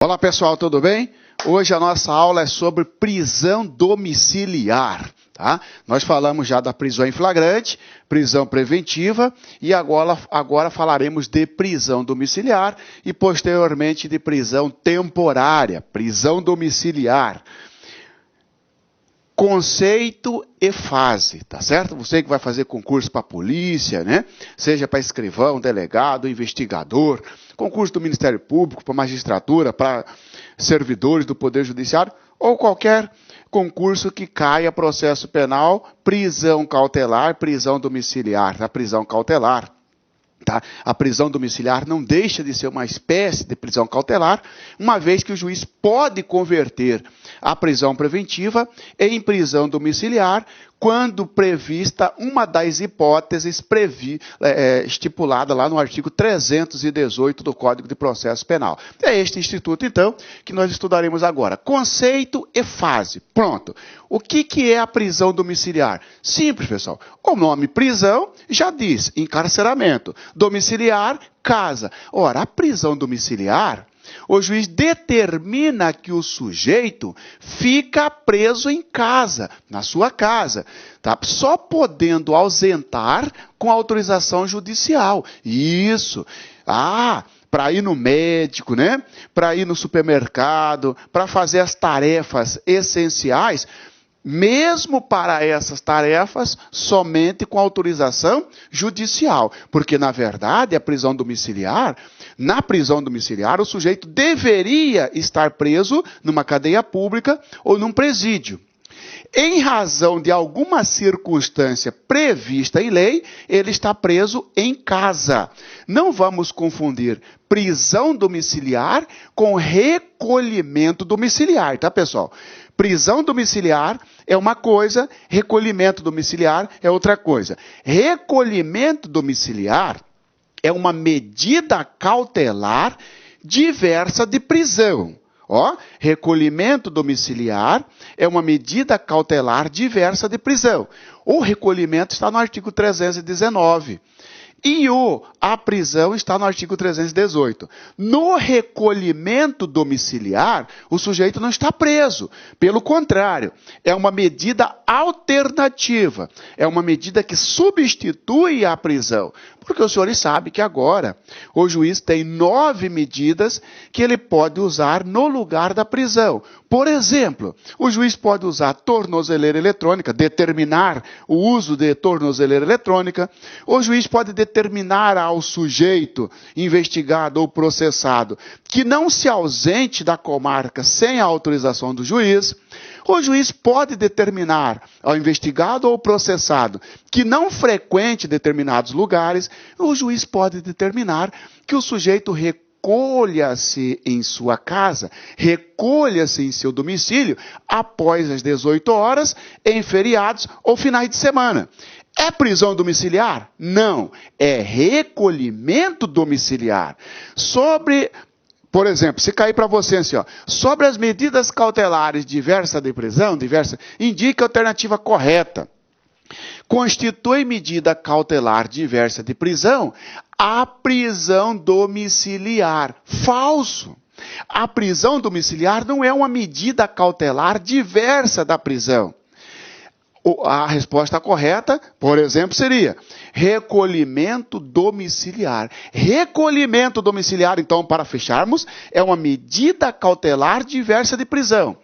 Olá pessoal, tudo bem? Hoje a nossa aula é sobre prisão domiciliar, tá? Nós falamos já da prisão em flagrante, prisão preventiva e agora falaremos de prisão domiciliar e posteriormente de prisão temporária, prisão domiciliar. Conceito e fase, tá certo? Você que vai fazer concurso para polícia, né? Seja para escrivão, delegado, investigador, concurso do Ministério Público, para magistratura, para servidores do Poder Judiciário, ou qualquer concurso que caia processo penal, prisão cautelar, prisão domiciliar, tá? Prisão cautelar. Tá? A prisão domiciliar não deixa de ser uma espécie de prisão cautelar, uma vez que o juiz pode converter a prisão preventiva em prisão domiciliar quando prevista uma das hipóteses estipulada lá no artigo 318 do Código de Processo Penal. É este instituto, então, que nós estudaremos agora. Conceito e fase. Pronto. O que é a prisão domiciliar? Simples, pessoal. O nome prisão já diz encarceramento. Domiciliar, casa. Ora, a prisão domiciliar, o juiz determina que o sujeito fica preso em casa, na sua casa, tá? Só podendo ausentar com autorização judicial. Isso. Para ir no médico, né? Para ir no supermercado, para fazer as tarefas essenciais. Mesmo para essas tarefas, somente com autorização judicial. Porque, na verdade, na prisão domiciliar, o sujeito deveria estar preso numa cadeia pública ou num presídio. Em razão de alguma circunstância prevista em lei, ele está preso em casa. Não vamos confundir prisão domiciliar com recolhimento domiciliar, tá, pessoal? Prisão domiciliar é uma coisa, recolhimento domiciliar é outra coisa. Recolhimento domiciliar é uma medida cautelar diversa de prisão. Recolhimento domiciliar é uma medida cautelar diversa de prisão. O recolhimento está no artigo 319. E a prisão está no artigo 318. No recolhimento domiciliar, o sujeito não está preso. Pelo contrário, é uma medida alternativa. É uma medida que substitui a prisão. Porque os senhores sabem que agora o juiz tem 9 medidas que ele pode usar no lugar da prisão. Por exemplo, o juiz pode usar tornozeleira eletrônica, determinar o uso de tornozeleira eletrônica. O juiz pode determinar ao sujeito investigado ou processado que não se ausente da comarca sem a autorização do juiz. O juiz pode determinar ao investigado ou processado que não frequente determinados lugares. O juiz pode determinar que o sujeito recolha-se em sua casa, recolha-se em seu domicílio após as 18 horas, em feriados ou finais de semana. É prisão domiciliar? Não. É recolhimento domiciliar. Por exemplo, se cair para você assim, sobre as medidas cautelares diversas de prisão, indique a alternativa correta. Constitui medida cautelar diversa de prisão a prisão domiciliar. Falso. A prisão domiciliar não é uma medida cautelar diversa da prisão. A resposta correta, por exemplo, seria recolhimento domiciliar. Recolhimento domiciliar, então, para fecharmos, é uma medida cautelar diversa de prisão.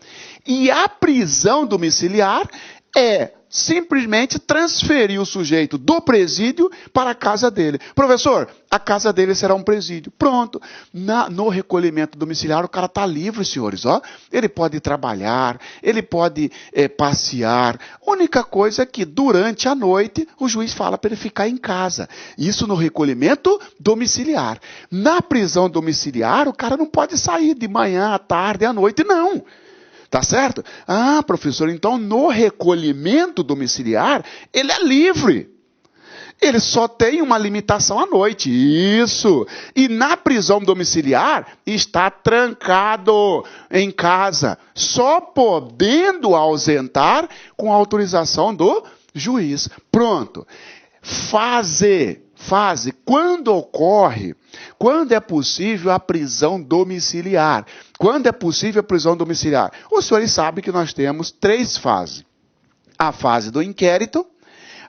E a prisão domiciliar é simplesmente transferir o sujeito do presídio para a casa dele. Professor, a casa dele será um presídio. Pronto. No recolhimento domiciliar, o cara está livre, senhores. Ele pode trabalhar, ele pode passear. A única coisa é que, durante a noite, o juiz fala para ele ficar em casa. Isso no recolhimento domiciliar. Na prisão domiciliar, o cara não pode sair de manhã, à tarde, à noite, não. Tá certo? Professor, então no recolhimento domiciliar, ele é livre. Ele só tem uma limitação à noite. Isso. E na prisão domiciliar, está trancado em casa, só podendo ausentar com autorização do juiz. Pronto. Fase. fase, quando ocorre, quando é possível a prisão domiciliar. Quando é possível a prisão domiciliar? Os senhores sabem que nós temos 3 fases. A fase do inquérito,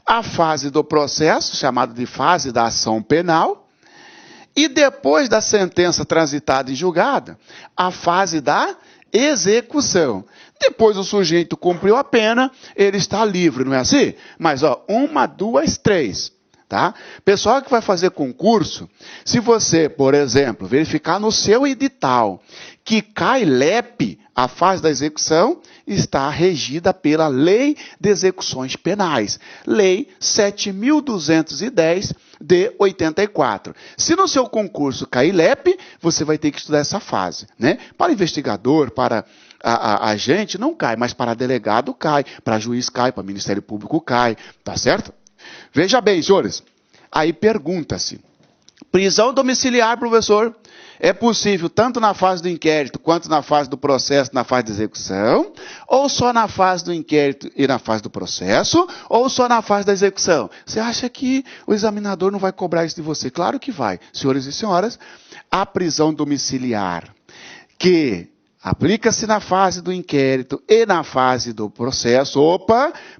a fase do processo, chamada de fase da ação penal, e depois da sentença transitada e julgada, a fase da execução. Depois o sujeito cumpriu a pena, ele está livre, não é assim? Mas, 1, 2, 3. Tá? Pessoal que vai fazer concurso, se você, por exemplo, verificar no seu edital que CAILEP, a fase da execução, está regida pela Lei de Execuções Penais, Lei 7.210 de 84. Se no seu concurso CAILEP, você vai ter que estudar essa fase, né? Para investigador, para agente, não cai, mas para delegado cai, para juiz cai, para Ministério Público cai, tá certo? Veja bem, senhores, aí pergunta-se, prisão domiciliar, professor, é possível tanto na fase do inquérito, quanto na fase do processo, na fase de execução, ou só na fase do inquérito e na fase do processo, ou só na fase da execução? Você acha que o examinador não vai cobrar isso de você? Claro que vai. Senhores e senhoras, a prisão domiciliar, que aplica-se na fase do inquérito e na fase do processo.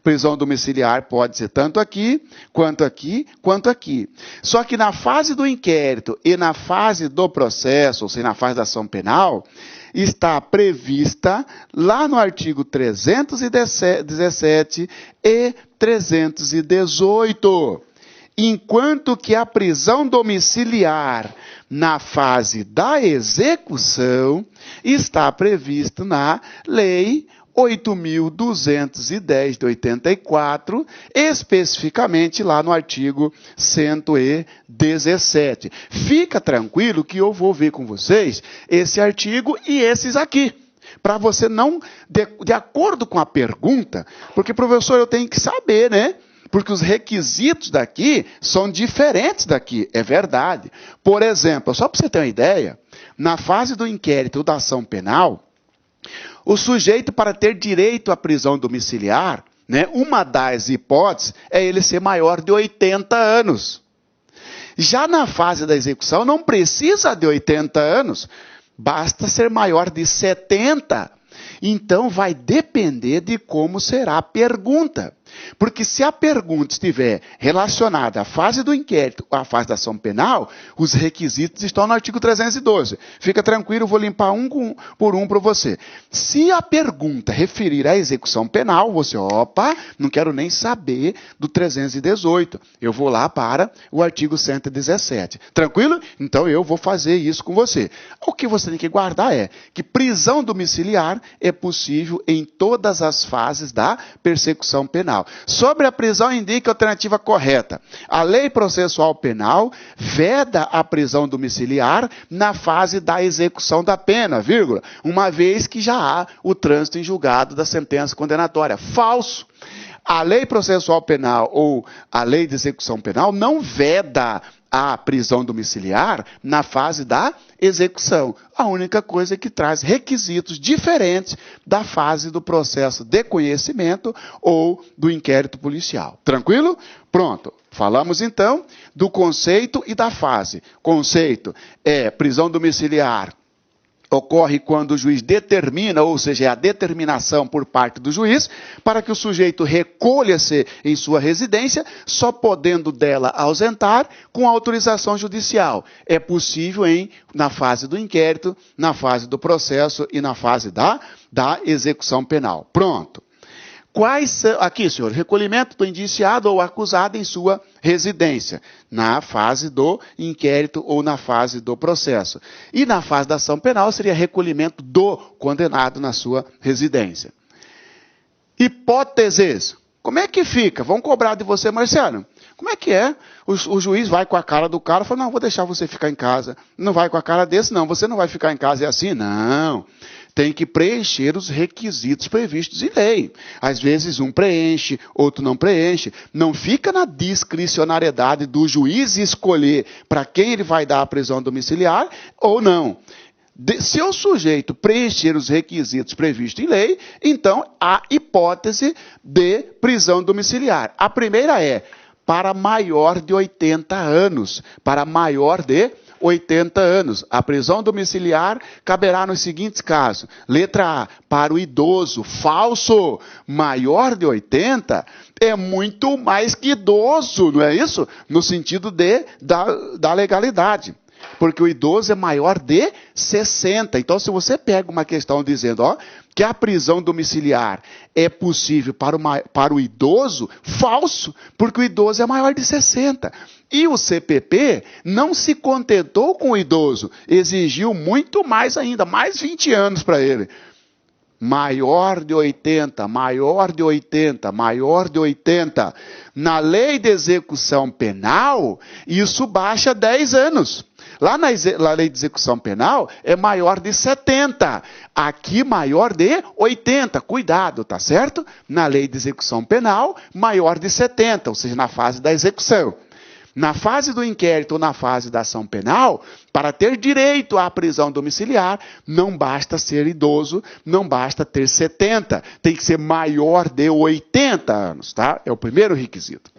Prisão domiciliar pode ser tanto aqui, quanto aqui, quanto aqui. Só que na fase do inquérito e na fase do processo, ou seja, na fase da ação penal, está prevista lá no artigo 317 e 318. Enquanto que a prisão domiciliar na fase da execução está prevista na Lei 8.210 de 84, especificamente lá no artigo 117. Fica tranquilo que eu vou ver com vocês esse artigo e esses aqui, para você não, de acordo com a pergunta, porque, professor, eu tenho que saber, né? Porque os requisitos daqui são diferentes daqui, é verdade. Por exemplo, só para você ter uma ideia, na fase do inquérito ou da ação penal, o sujeito, para ter direito à prisão domiciliar, né, uma das hipóteses é ele ser maior de 80 anos. Já na fase da execução, não precisa de 80 anos, basta ser maior de 70. Então, vai depender de como será a pergunta. Porque se a pergunta estiver relacionada à fase do inquérito ou à fase da ação penal, os requisitos estão no artigo 312. Fica tranquilo, eu vou limpar um por um para você. Se a pergunta referir à execução penal, você, não quero nem saber do 318. Eu vou lá para o artigo 117. Tranquilo? Então eu vou fazer isso com você. O que você tem que guardar é que prisão domiciliar é possível em todas as fases da persecução penal. Sobre a prisão, indica a alternativa correta. A lei processual penal veda a prisão domiciliar na fase da execução da pena, uma vez que já há o trânsito em julgado da sentença condenatória. Falso. A lei processual penal ou a lei de execução penal não veda a prisão domiciliar na fase da execução. A única coisa é que traz requisitos diferentes da fase do processo de conhecimento ou do inquérito policial. Tranquilo? Pronto. Falamos então do conceito e da fase. Conceito é prisão domiciliar. Ocorre quando o juiz determina, ou seja, é a determinação por parte do juiz, para que o sujeito recolha-se em sua residência, só podendo dela ausentar com autorização judicial. É possível na fase do inquérito, na fase do processo e na fase da execução penal. Pronto. Quais são, aqui, senhor, recolhimento do indiciado ou acusado em sua residência, na fase do inquérito ou na fase do processo. E na fase da ação penal seria recolhimento do condenado na sua residência. Hipóteses. Como é que fica? Vão cobrar de você, Marciano. Como é que é? O juiz vai com a cara do cara e fala, não, vou deixar você ficar em casa. Não vai com a cara desse, não, você não vai ficar em casa. É assim? Não. Tem que preencher os requisitos previstos em lei. Às vezes um preenche, outro não preenche. Não fica na discricionariedade do juiz escolher para quem ele vai dar a prisão domiciliar ou não. Se o sujeito preencher os requisitos previstos em lei, então há hipótese de prisão domiciliar. A primeira é para maior de 80 anos. Para maior de 80 anos. A prisão domiciliar caberá nos seguintes casos. Letra A, para o idoso. Falso. Maior de 80 é muito mais que idoso, não é isso? No sentido da legalidade. Porque o idoso é maior de 60. Então, se você pega uma questão dizendo que a prisão domiciliar é possível para o idoso, falso, porque o idoso é maior de 60. E o CPP não se contentou com o idoso, exigiu muito mais ainda, mais 20 anos para ele. Maior de 80, maior de 80, maior de 80. Na lei de execução penal, isso baixa 10 anos. Lá na lei de execução penal é maior de 70. Aqui maior de 80. Cuidado, tá certo? Na lei de execução penal, maior de 70, ou seja, na fase da execução. Na fase do inquérito ou na fase da ação penal, para ter direito à prisão domiciliar, não basta ser idoso, não basta ter 70. Tem que ser maior de 80 anos, tá? É o primeiro requisito.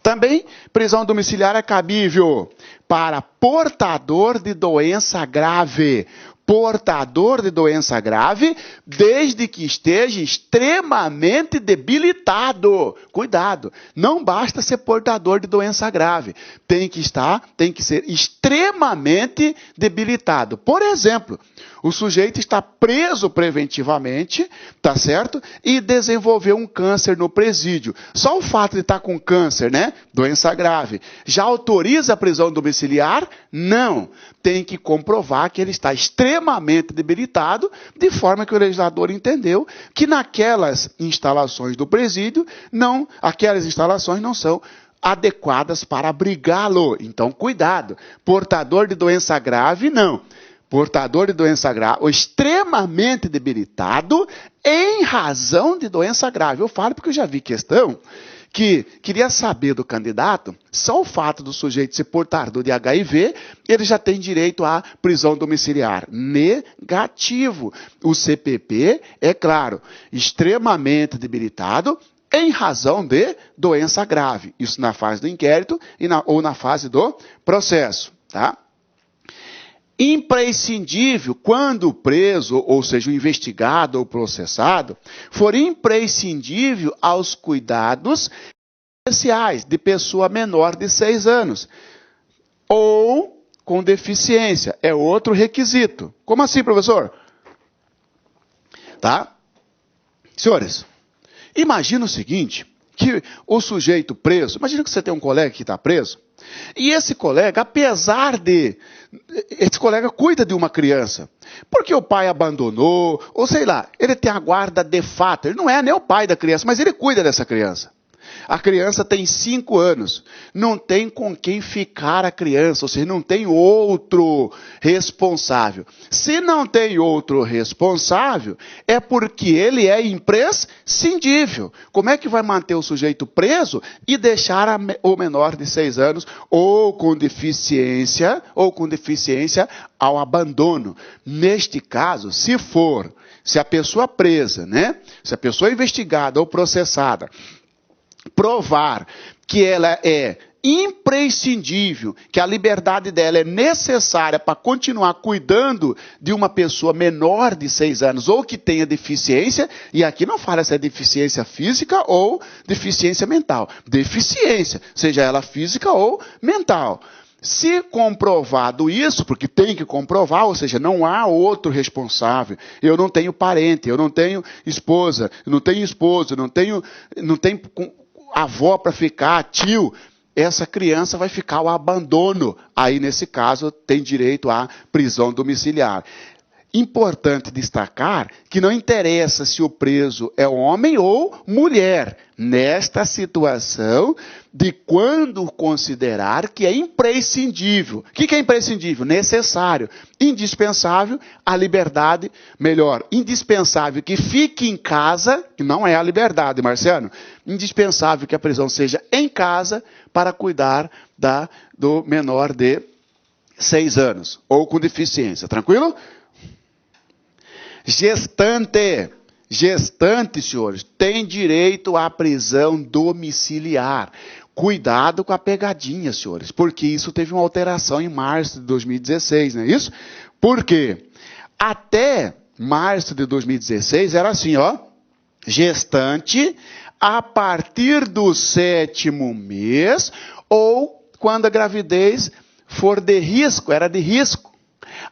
Também, prisão domiciliar é cabível para portador de doença grave. Portador de doença grave, desde que esteja extremamente debilitado. Cuidado, não basta ser portador de doença grave. Tem que ser extremamente debilitado. Por exemplo, o sujeito está preso preventivamente, tá certo? E desenvolveu um câncer no presídio. Só o fato de estar com câncer, né? Doença grave, já autoriza a prisão domiciliar? Não. Tem que comprovar que ele está extremamente debilitado, de forma que o legislador entendeu que naquelas instalações do presídio, aquelas instalações não são adequadas para abrigá-lo. Então, cuidado. Portador de doença grave, não. Portador de doença grave, ou extremamente debilitado, em razão de doença grave. Eu falo porque eu já vi questão que queria saber do candidato, só o fato do sujeito ser portador de HIV, ele já tem direito à prisão domiciliar. Negativo. O CPP, é claro, extremamente debilitado, em razão de doença grave. Isso na fase do inquérito ou na fase do processo, tá? Imprescindível, quando o preso, ou seja, o investigado ou processado, for imprescindível aos cuidados especiais de pessoa menor de 6 anos, ou com deficiência, é outro requisito. Como assim, professor? Tá? Senhores, imagina o seguinte, que o sujeito preso, imagina que você tem um colega que está preso, e esse colega, esse colega cuida de uma criança, porque o pai abandonou, ou sei lá, ele tem a guarda de fato, ele não é nem o pai da criança, mas ele cuida dessa criança. A criança tem 5 anos, não tem com quem ficar a criança, ou seja, não tem outro responsável. Se não tem outro responsável, é porque ele é imprescindível. Como é que vai manter o sujeito preso e deixar o menor de 6 anos ou com deficiência ao abandono? Neste caso, se a pessoa presa, né? Se a pessoa investigada ou processada provar que ela é imprescindível, que a liberdade dela é necessária para continuar cuidando de uma pessoa menor de 6 anos ou que tenha deficiência, e aqui não fala se é deficiência física ou deficiência mental. Deficiência, seja ela física ou mental. Se comprovado isso, porque tem que comprovar, ou seja, não há outro responsável, eu não tenho parente, eu não tenho esposa, eu não tenho esposo, não tenho avó para ficar, tio, essa criança vai ficar ao abandono. Aí, nesse caso, tem direito à prisão domiciliar. Importante destacar que não interessa se o preso é homem ou mulher, nesta situação de quando considerar que é imprescindível. O que é imprescindível? Necessário. Indispensável a liberdade, indispensável que fique em casa, que não é a liberdade, Marciano. Indispensável que a prisão seja em casa para cuidar do menor de 6 anos, ou com deficiência. Tranquilo? Gestante, senhores, tem direito à prisão domiciliar. Cuidado com a pegadinha, senhores, porque isso teve uma alteração em março de 2016, não é isso? Por quê? Até março de 2016 era assim, ó, gestante a partir do 7º mês ou quando a gravidez for de risco, era de risco.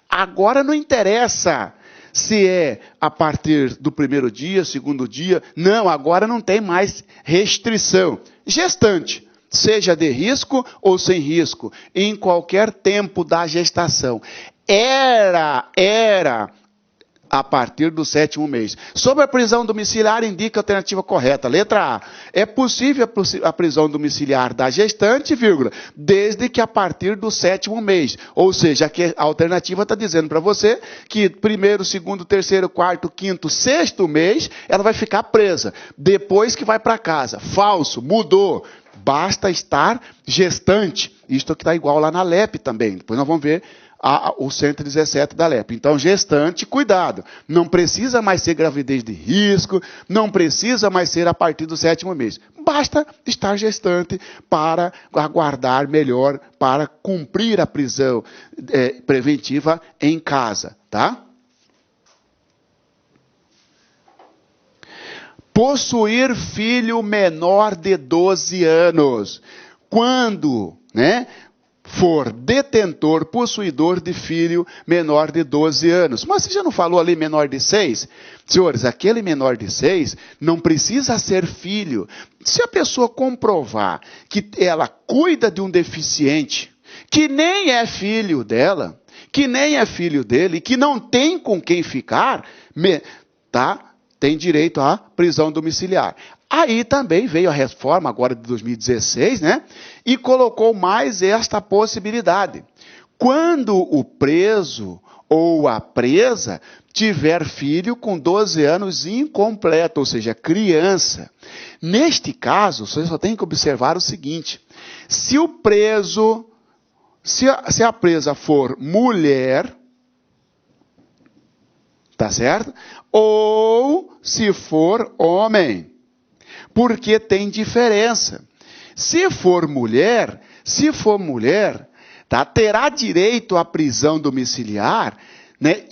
Agora não interessa se é a partir do 1º dia, 2º dia, não, agora não tem mais restrição. Gestante, seja de risco ou sem risco, em qualquer tempo da gestação. Era a partir do 7º mês. Sobre a prisão domiciliar, indica a alternativa correta. Letra A. É possível a prisão domiciliar da gestante, vírgula, desde que a partir do 7º mês. Ou seja, a alternativa está dizendo para você que 1º, 2º, 3º, 4º, 5º, 6º mês, ela vai ficar presa. Depois que vai para casa. Falso, mudou. Basta estar gestante. Isto que está igual lá na LEP também. Depois nós vamos ver o 117 da LEP. Então, gestante, cuidado. Não precisa mais ser gravidez de risco, não precisa mais ser a partir do 7º mês. Basta estar gestante para aguardar melhor, para cumprir a prisão preventiva em casa, tá? Possuir filho menor de 12 anos. Quando, for detentor, possuidor de filho menor de 12 anos. Mas você já não falou ali menor de 6? Senhores, aquele menor de 6 não precisa ser filho. Se a pessoa comprovar que ela cuida de um deficiente, que nem é filho dela, que nem é filho dele, que não tem com quem ficar, tem direito à prisão domiciliar. Aí também veio a reforma agora de 2016, e colocou mais esta possibilidade. Quando o preso ou a presa tiver filho com 12 anos incompleto, ou seja, criança. Neste caso, você só tem que observar o seguinte: se o preso, se a presa for mulher, tá certo? Ou se for homem. Porque tem diferença. Se for mulher, terá direito à prisão domiciliar,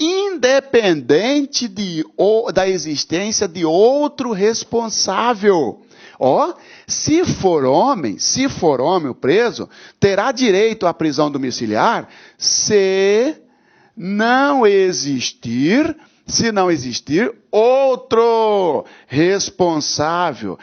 independente da existência de outro responsável. Se for homem o preso, terá direito à prisão domiciliar se não existir outro responsável.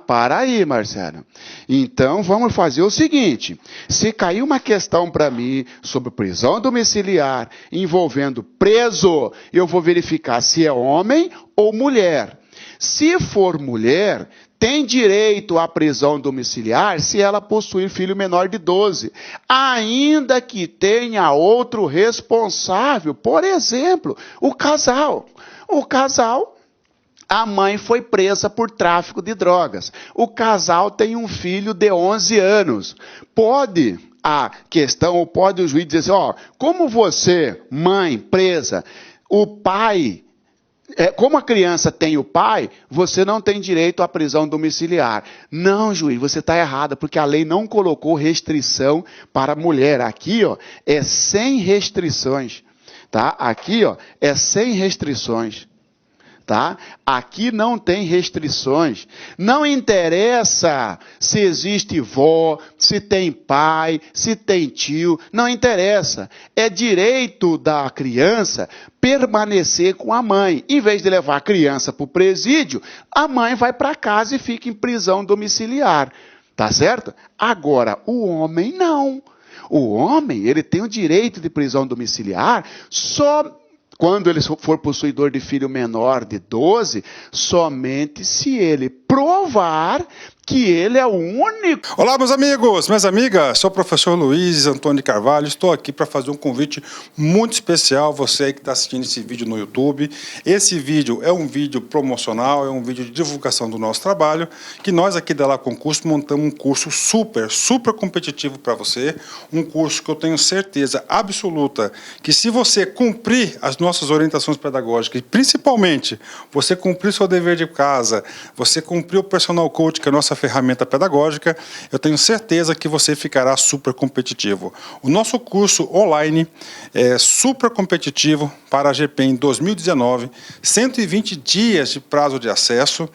Para aí, Marcelo. Então, vamos fazer o seguinte. Se cair uma questão para mim sobre prisão domiciliar envolvendo preso, eu vou verificar se é homem ou mulher. Se for mulher, tem direito à prisão domiciliar se ela possuir filho menor de 12, ainda que tenha outro responsável. Por exemplo, o casal. A mãe foi presa por tráfico de drogas. O casal tem um filho de 11 anos. Pode o juiz dizer assim, como você, mãe presa, o pai... como a criança tem o pai, você não tem direito à prisão domiciliar. Não, juiz, você está errado, porque a lei não colocou restrição para a mulher. Aqui, é sem restrições. Tá? Aqui, é sem restrições. Tá? Aqui não tem restrições. Não interessa se existe vó, se tem pai, se tem tio. Não interessa. É direito da criança permanecer com a mãe. Em vez de levar a criança para o presídio, a mãe vai para casa e fica em prisão domiciliar. Tá certo? Agora, o homem não. O homem, ele tem o direito de prisão domiciliar só quando ele for possuidor de filho menor de 12, somente se ele provar que ele é o único. Olá, meus amigos, minhas amigas, sou o professor Luiz Antônio de Carvalho, estou aqui para fazer um convite muito especial, você aí que está assistindo esse vídeo no YouTube. Esse vídeo é um vídeo promocional, é um vídeo de divulgação do nosso trabalho, que nós aqui da La Concurso montamos um curso super competitivo para você, um curso que eu tenho certeza absoluta que se você cumprir as nossas orientações pedagógicas, e principalmente você cumprir seu dever de casa, você cumprir o personal coach, que é a nossa ferramenta pedagógica, eu tenho certeza que você ficará super competitivo. O nosso curso online é super competitivo para a GPEM 2019, 120 dias de prazo de acesso.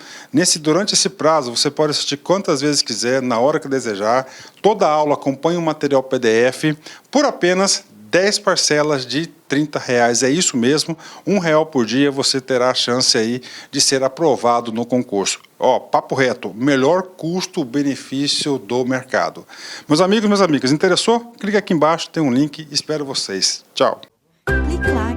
Durante esse prazo, você pode assistir quantas vezes quiser, na hora que desejar. Toda aula acompanha um material PDF por apenas 10 parcelas de R$30. É isso mesmo, R$1 por dia você terá a chance aí de ser aprovado no concurso. Ó, papo reto, melhor custo-benefício do mercado. Meus amigos, minhas amigas, interessou? Clique aqui embaixo, tem um link, espero vocês. Tchau. Clique lá.